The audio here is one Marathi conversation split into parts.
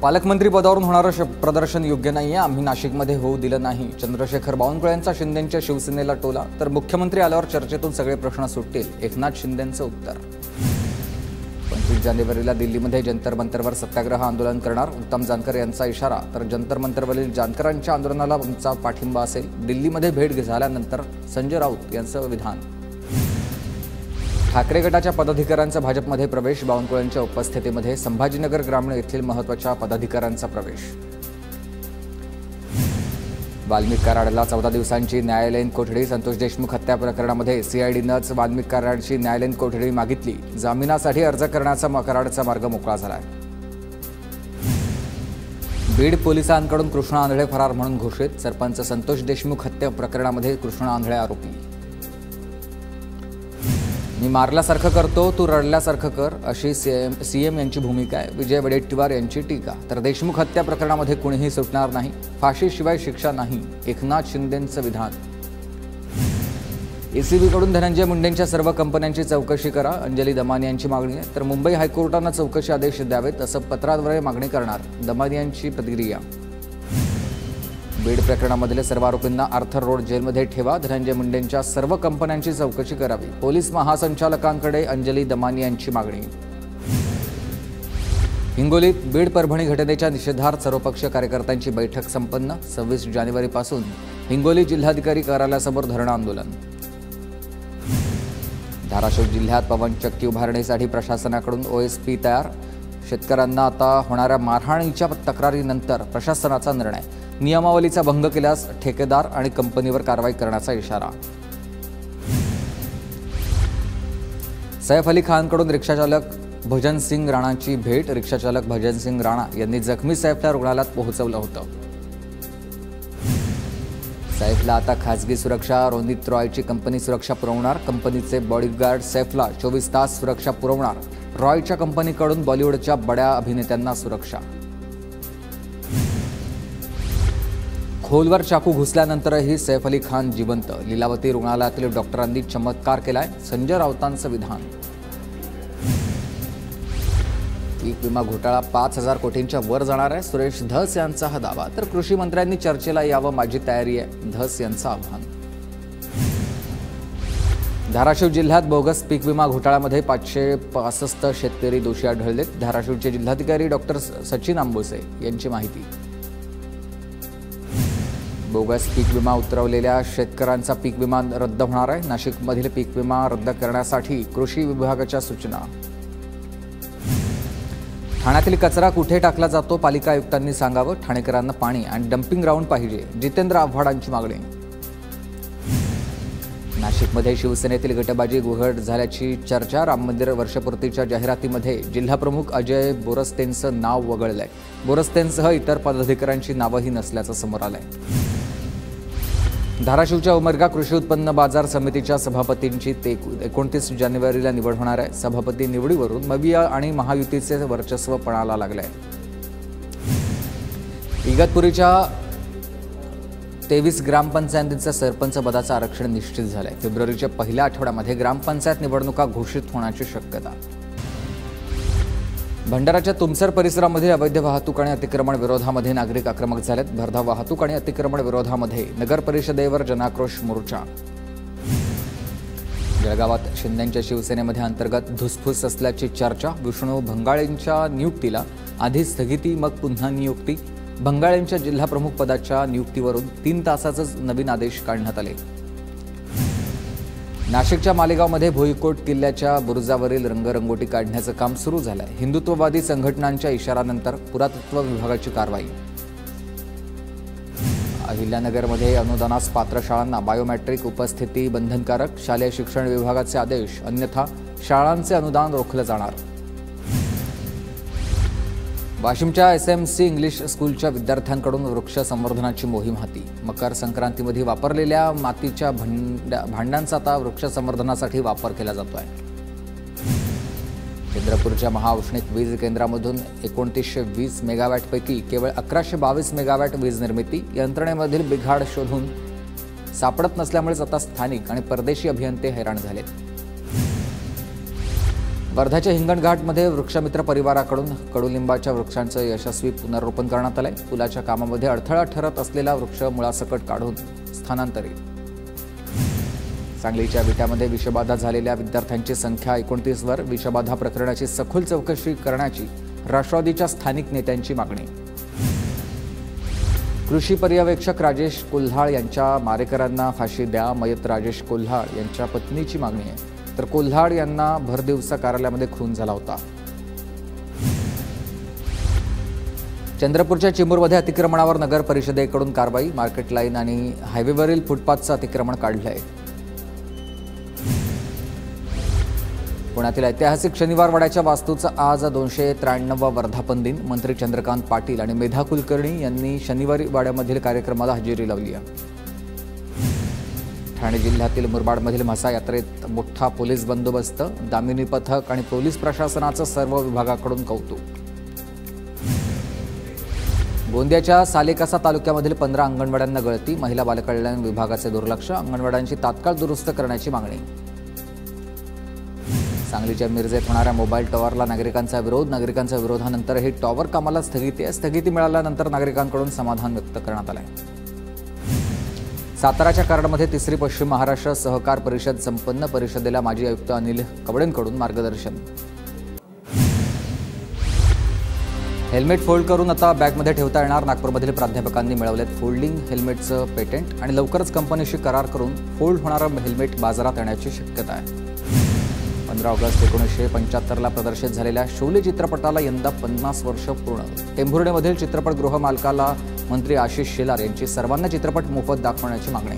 पालकमंत्री पदावरून होणारं प्रदर्शन योग्य नाहीये, आम्ही नाशिकमध्ये होऊ दिलं नाही. चंद्रशेखर बावनकुळेंचा शिंदेंच्या शिवसेनेला टोला. तर मुख्यमंत्री आल्यावर चर्चेतून सगळे प्रश्न सुटतील, एकनाथ शिंदेंचं उत्तर. 25 जानेवारीला दिल्लीमध्ये जंतर मंतरवर सत्याग्रह आंदोलन करणार, उत्तम जानकर यांचा इशारा. तर जंतर मंतरवरील जानकरांच्या आंदोलनाला आमचा पाठिंबा असेल. दिल्लीमध्ये भेट झाल्यानंतर संजय राऊत यांचं विधान. ठाकरे गटाच्या पदाधिकाऱ्यांचा भाजपमध्ये प्रवेश, बावनकुळेंच्या उपस्थितीमध्ये संभाजीनगर ग्रामीण येथील महत्त्वाच्या पदाधिकाऱ्यांचा प्रवेश. वाल्मिक कराडला 14 दिवसांची न्यायालयीन कोठडी. संतोष देशमुख हत्या प्रकरणामध्ये सीआयडीनंच वाल्मिक कराडची न्यायालयीन कोठडी मागितली. जामिनासाठी अर्ज करण्याचा कराडचा मार्ग मोकळा झाला. बीड पोलिसांकडून कृष्णा आंधळे फरार म्हणून घोषित. सरपंच संतोष देशमुख हत्या प्रकरणामध्ये कृष्णा आंधळे आरोपी. मी मारल्यासारखं करतो, तू रडल्यासारखं कर, अशी सीएम यांची भूमिका आहे. विजय वडेट्टीवार यांची टीका. तर देशमुख हत्या प्रकरणामध्ये कुणीही सुटणार नाही, फाशीशिवाय शिक्षा नाही, एकनाथ शिंदेंचं विधान. एसीबीकडून धनंजय मुंडेंच्या सर्व कंपन्यांची चौकशी करा, अंजली दमानी यांची मागणी आहे. तर मुंबई हायकोर्टानं चौकशी आदेश द्यावेत असं पत्राद्वारे मागणी करणार, दमानी यांची प्रतिक्रिया. बीड प्रकरणामधील सर्व आरोपींना आर्थर रोड जेलमध्ये ठेवा, धनंजय मुंडेंच्या सर्व कंपन्यांची चौकशी करावी, पोलीस महासंचालकांकडे अंजली दमानी यांची मागणी. हिंगोलीत बीड परभणी घटनेच्या निषेधार्थ सर्वपक्षीय कार्यकर्त्यांची बैठक संपन्न. 26 जानेवारीपासून हिंगोली जिल्हाधिकारी कार्यालयासमोर धरणं आंदोलन. धाराशिव जिल्ह्यात पवनचक्की उभारणीसाठी प्रशासनाकडून ओएसपी तयार. शेतकऱ्यांना आता होणाऱ्या मारहाणीच्या तक्रारीनंतर प्रशासनाचा निर्णय. नियमावलीचा भंग केल्यास ठेकेदार आणि कंपनीवर कारवाई करण्याचा इशारा. सैफ अली खानकडून रिक्षाचालक भजन सिंग राणाची भेट. रिक्षाचालक भजन सिंग राणा यांनी जखमी सैफला रुग्णालयात पोहोचवलं होतं. सैफला आता खासगी सुरक्षा. रोनित रॉयची कंपनी सुरक्षा पुरवणार. कंपनीचे बॉडीगार्ड सैफला 24 तास सुरक्षा पुरवणार. रॉयच्या कंपनीकडून बॉलिवूडच्या बड्या अभिनेत्यांना सुरक्षा. खोलवर चाकू घुसल्यानंतरही सैफ अली खान जिवंत. लीलावती रुग्णालयातील डॉक्टरांनी चमत्कार केलाय, संजय राऊतांचं विधान. पीक विमा घोटाळा 5,000 कोटींच्या वर जाणार आहे, सुरेश धस यांचा हा दावा. तर कृषी मंत्र्यांनी चर्चेला यावं, माझी तयारी आहे, धस यांचं आव्हान. धाराशिव जिल्ह्यात बोगस पीक विमा घोटाळ्यामध्ये 565 शेतकरी दोषी आढळलेत. धाराशिवचे जिल्हाधिकारी डॉक्टर सचिन आंबोसे यांची माहिती. बोगस पीक विमा उतरवलेल्या शेतकऱ्यांचा पीक विमा रद्द होणार आहे. नाशिकमधील पीक विमा रद्द करण्यासाठी कृषी विभागाच्या सूचना. ठाण्यातील कचरा कुठे टाकला जातो, पालिका आयुक्तांनी सांगावं. ठाणेकरांना पाणी आणि डम्पिंग ग्राउंड पाहिजे, जितेंद्र आव्हाडांची मागणी. नाशिकमध्ये शिवसेनेतील गटबाजी उघड झाल्याची चर्चा. राम मंदिर वर्षपूर्तीच्या जाहिरातीमध्ये जिल्हाप्रमुख अजय बोरस्तेंचं नाव वगळलंय. बोरस्तेंसह इतर पदाधिकाऱ्यांची नावंही नसल्याचं समोर आलंय. धाराशिवच्या उमरगा कृषी उत्पन्न बाजार समितीच्या सभापतींची 29 जानेवारीला निवड होणार आहे. सभापती निवडीवरून मविया आणि महायुतीचे वर्चस्व पणाला लागलंय. इगतपुरीच्या 23 ग्रामपंचायतींचं सरपंच पदाचं आरक्षण निश्चित झालंय. फेब्रुवारीच्या पहिल्या आठवड्यामध्ये ग्रामपंचायत निवडणुका घोषित होण्याची शक्यता. भंडाराच्या तुमसर परिसरामध्ये अवैध वाहतूक आणि अतिक्रमण विरोधामध्ये नागरिक आक्रमक झालेत. भरधाव वाहतूक आणि अतिक्रमण विरोधामध्ये नगर परिषदेवर जनाक्रोश मोर्चा. जळगावात शिंदेंच्या शिवसेनेमध्ये अंतर्गत धुसफूस असल्याची चर्चा. विष्णू भंगाळेंच्या नियुक्तीला आधी स्थगिती, मग पुन्हा नियुक्ती. भंगाळेंच्या जिल्हाप्रमुख पदाच्या नियुक्तीवरून 3 तासाचेच नवीन आदेश काढण्यात आले. नाशिकच्या मालेगावमध्ये भुईकोट किल्ल्याच्या बुरुजावरील रंगरंगोटी काढण्याचं काम सुरू झालंय. हिंदुत्ववादी संघटनांच्या इशाऱ्यानंतर पुरातत्व विभागाची कारवाई. अहिल्यानगरमध्ये अनुदानास पात्र शाळांना बायोमेट्रिक उपस्थिती बंधनकारक. शालेय शिक्षण विभागाचे आदेश, अन्यथा शाळांचे अनुदान रोखलं जाणार. वाशिमच्या एसएमसी इंग्लिश स्कूलच्या विद्यार्थ्यांकडून वृक्ष संवर्धनाची मोहीम हाती. मकर संक्रांतीमध्ये वापरलेल्या मातीच्या भांड्यांचा आता वृक्ष संवर्धनासाठी वापर केला जातोय. चंद्रपूरच्या महाऔष्णिक वीज केंद्रामधून 2920 मेगावॅटपैकी केवळ 1122 मेगावॅट वीज निर्मिती. यंत्रणेमधील बिघाड शोधून सापडत नसल्यामुळेच आता स्थानिक आणि परदेशी अभियंते हैराण झालेत. वर्ध्याच्या हिंगणघाटमध्ये वृक्षमित्र परिवाराकडून कडुलिंबाच्या वृक्षांचं यशस्वी पुनर्रोपण करण्यात आलंय। पुलाच्या कामामध्ये अडथळा ठरत असलेला वृक्ष मुळासकट काढून स्थानांतरित। सांगलीच्या विट्यामध्ये विषबाधा झालेल्या विद्यार्थ्यांची संख्या 29 वर। विषबाधा प्रकरणाची सखोल चौकशी करण्याची राष्ट्रवादीच्या स्थानिक नेत्यांची मागणी। कृषी पर्यवेक्षक राजेश कोल्हाळ यांच्या मारेकरांना फाशी द्या, मयत राजेश कोल्हाळ यांच्या पत्नीची मागणी आहे। तर कोल्हाळ यांना भरदिवसा कार्यालयामध्ये खून झाला होता। चंद्रपूरच्या चिमूरमध्ये अतिक्रमणावर नगर परिषदेकडून कारवाई। मार्केट लाईन आणि हायवेवरील फुटपाथचं अतिक्रमण काढलंय। पुण्यातील ऐतिहासिक शनिवारवाड्याच्या वास्तूचा आज 293वा वर्धापन दिन। मंत्री चंद्रकांत पाटील आणि मेधा कुलकर्णी यांनी शनिवारी वाड्यामधील कार्यक्रमाला हजेरी लावली आहे। ठाणे जिल्ह्यातील मुरबाडमधील म्हसा यात्रेत मोठा पोलीस बंदोबस्त। दामिनी पथक आणि पोलीस प्रशासनाचं सर्व विभागाकडून कौतुक। गोंदियाच्या सालेकसा तालुक्यामधील 15 अंगणवाड्यांना गळती। महिला बालकल्याण विभागाचे दुर्लक्ष। अंगणवाड्यांची तात्काळ दुरुस्त करण्याची मागणी। सांगलीच्या मिरजेत होणाऱ्या मोबाईल टॉवरला नागरिकांचा विरोध। नागरिकांच्या विरोधानंतरही टॉवर कामाला स्थगिती आहे। स्थगिती मिळाल्यानंतर नागरिकांकडून समाधान व्यक्त करण्यात आलंय। साताराच्या कराडमध्ये 3री पश्चिम महाराष्ट्र सहकार परिषद संपन्न। परिषदेला माजी आयुक्त अनिल कवडेंकडून मार्गदर्शन। हेल्मेट फोल्ड करून आता बॅगमध्ये ठेवता येणार। नागपूरमधील प्राध्यापकांनी मिळवलेत फोल्डिंग हेल्मेटचं पेटंट आणि लवकरच कंपनीशी करार करून फोल्ड होणारं हेल्मेट बाजारात येण्याची शक्यता आहे। 15 ऑगस्ट 1975ला प्रदर्शित झालेल्या शोले चित्रपटाला यंदा 50 वर्ष पूर्ण। टेंभुर्णेमधील चित्रपटगृह मालकाला मंत्री आशिष शेलार यांची सर्वांना चित्रपट मोफत दाखवण्याची मागणी।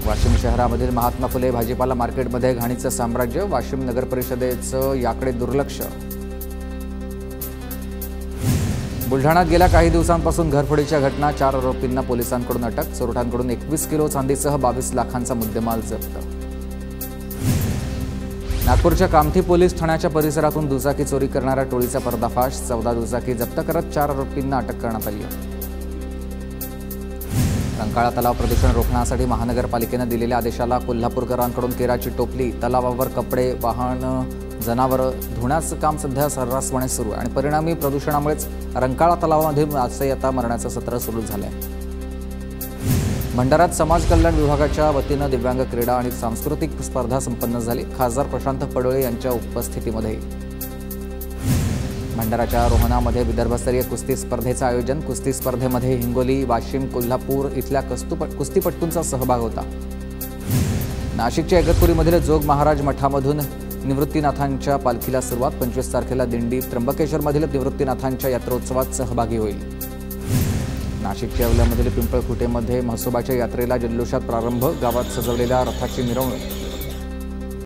वाशिम शहरामधील महात्मा फुले भाजीपाला मार्केटमध्ये घाणीचं साम्राज्य। वाशिम नगर परिषदेचं याकडे दुर्लक्ष। बुलढाण्यात गेल्या काही दिवसांपासून घरफोडीच्या घटना। 4 आरोपींना पोलिसांकडून अटक। चोरट्यांकडून 21 किलो चांदीसह 22 लाखांचा मुद्देमाल जप्त। नागपूरच्या कामठी पोलीस ठाण्याच्या परिसरातून दुचाकी चोरी करणाऱ्या टोळीचा पर्दाफाश। 14 दुचाकी जप्त करत 4 आरोपींना अटक करण्यात आली आहे। रंकाळा तलाव प्रदूषण रोखण्यासाठी महानगरपालिकेनं दिलेल्या आदेशाला कोल्हापूरकरांकडून केराची टोपली। तलावावर कपडे, वाहन, जनावरं धुण्याचं काम सध्या सर्रासपणे सुरू आहे आणि परिणामी प्रदूषणामुळेच रंकाळा तलावामध्ये मासे आता मरण्याचं सत्र सुरू झालं आहे। भंडाऱ्यात समाज कल्याण विभागाच्या वतीनं दिव्यांग क्रीडा आणि सांस्कृतिक स्पर्धा संपन्न झाली। खासदार प्रशांत पडोळे यांच्या उपस्थितीमध्ये भंडाऱ्याच्या रोहनामध्ये विदर्भस्तरीय कुस्ती स्पर्धेचं आयोजन। कुस्ती स्पर्धेमध्ये हिंगोली, वाशिम, कोल्हापूर इथल्या कुस्तीपटूंचा सहभाग होता। नाशिकच्या इगतपुरीमधील जोग महाराज मठामधून निवृत्तीनाथांच्या पालखीला सुरुवात। 25 तारखेला दिंडी त्र्यंबकेश्वरमधील निवृत्तीनाथांच्या यात्रोत्सवात सहभागी होईल। नाशिकच्या येवल्यामधील पिंपळखुटेमध्ये म्हसोबाच्या यात्रेला जल्लोषात प्रारंभ। गावात सजवलेल्या रथाची मिरवणूक।